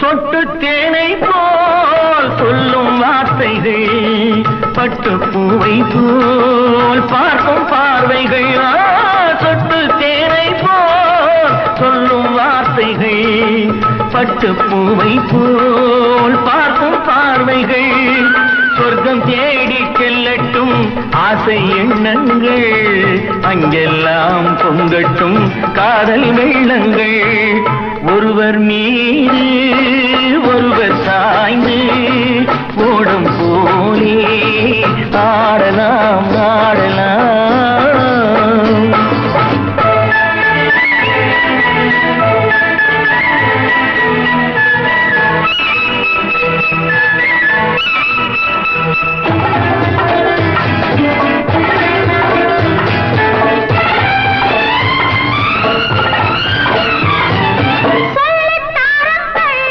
சொட்டு தேனை போல் சொல்லும் வார்த்தைகள், பட்டு பூவை போல் பார்க்கும் பார்வைகள். சொட்டு தேனை போல் சொல்லும் வார்த்தைகள், பட்டு பூவை போல் பார்க்கும் பார்வைகள். சொர்க்கம் தேடி செல்லட்டும் ஆசை எண்ணங்கள், அங்கெல்லாம் பொங்கட்டும் காதல் வெள்ளங்கள். ஒருவர் மீது